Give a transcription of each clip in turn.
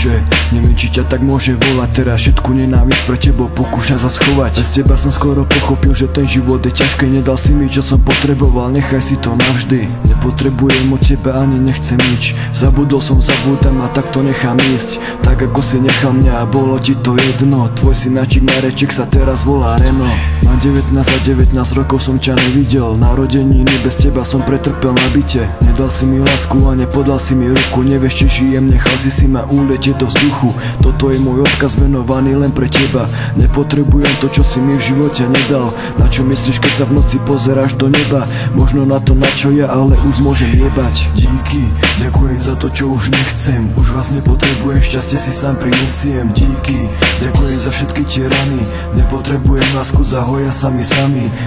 že neviem, či ťa tak môže volať. Teraz všetku nenávisť pre tebou pokúša sa schovať. Bez teba som skoro pochopil, že ten život je ťažký. Nedal si mi, čo som potreboval, nechaj si to navždy. Nepotrebujem od teba, ani nechcem nič. Zabudol som, zabúdam a tak to nechám ísť. Tak ako si nechal mňa a bolo ti to jedno. Tvoj synáčik Mareček sa teraz volá Reno. Mám 19 a 19 rokov som ťa nevidel. Narodeniny bez teba som pretrpel na byte. Nedal si mi lásku a nepodal si mi ruku. Nevieš, či žijem, nechal si ma uletieť do vzduchu. Toto je môj odkaz venovaný len pre teba. Nepotrebujem to, čo si mi v živote nedal. Na čo myslíš, keď sa v noci pozeráš do neba? Možno na to, na čo ja, ale už môžem jebať. Díky, ďakujem za to, čo už nechcem. Už vás nepotrebujem, šťastie si sám prinesiem. Díky, ďakujem za všetky tie rany. Nepotrebujem lásku, zahoja sami.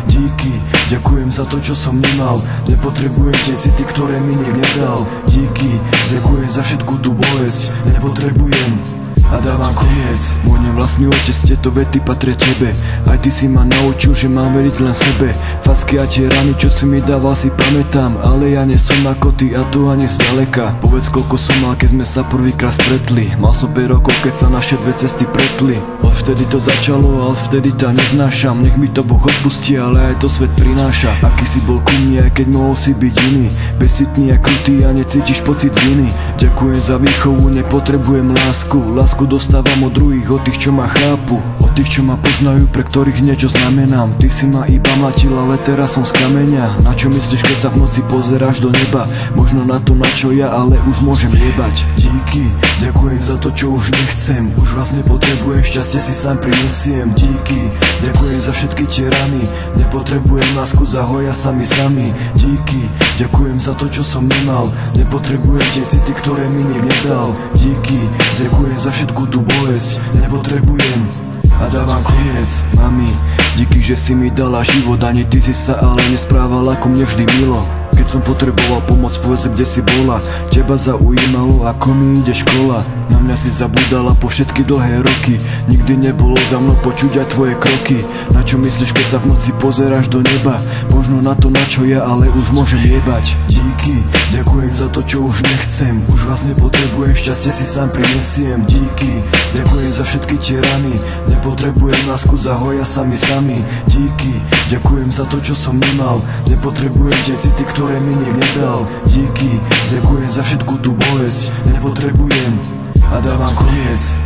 Díky, ďakujem za to, čo som nemal. Nepotrebujem tie city, ktoré mi nik nedal. Díky, ďakujem za všetku tú bolesť. Nepotrebujem a dávam koniec. Môj nevlastný otec, tieto vety patria tebe. Aj ty si ma naučil, že mám veriť len sebe. Facky a tie rany, čo si mi dával, si pamätám. Ale ja nie som ako ty a to ani zďaleka. Povedz, koľko som mal, keď sme sa prvýkrát stretli. Mal som 5 rokov, keď sa naše dve cesty pretli. Odvtedy to začalo, ale vtedy ťa neznášam. Nech mi to Boh odpustí, ale aj to svet prináša. Aký si bol ku mne, aj keď mohol si byť iný. Bezcitný a krutý a necítiš pocit viny. Ďakujem za výchovu, nepotrebujem lásku. Lásku dostávam od druhých, od tých, čo ma chápu. Od tých, čo ma poznajú, pre ktorých niečo znamenám. Ty si ma iba mlatil, ale teraz som z kameňa. Na čo myslíš, keď sa v noci pozeráš do neba? Možno na to, na čo ja, ale už môžem jebať. Díky, ďakujem za to, čo už nechcem. Už vás nepotrebujem, šťastie si sám prinesiem. Díky, ďakujem za všetky tie rany. Nepotrebujem lásku, zahoja sami. Díky, ďakujem za to, čo som nemal. Nepotrebujem tie city, ktoré mi nik nedal. Díky, ďakujem za všetku tú bolesť. Nepotrebujem a dávam koniec. Mami, díky, že si mi dala život. Ani ty si sa ale nesprával ako mne vždy milo. Keď som potreboval pomoc, povedz, kde si bola. Teba zaujímalo, ako mi ide škola. Na mňa si zabudala po všetky dlhé roky. Nikdy nebolo za mnou počuť aj tvoje kroky. Na čo myslíš, keď sa v noci pozeráš do neba? Možno na to, na čo ja, ale už môžem jebať. Díky, ďakujem za to, čo už nechcem. Už vás nepotrebujem, šťastie si sám prinesiem. Díky, ďakujem za všetky tie rany. Nepotrebujem lásku, zahoja sami. Díky, ďakujem za to, čo som nemal. Nepotrebujem tie city, ktoré mi nik nedal. Díky, ďakujem za všetku tú bolesť. Nepotrebujem a dávam koniec.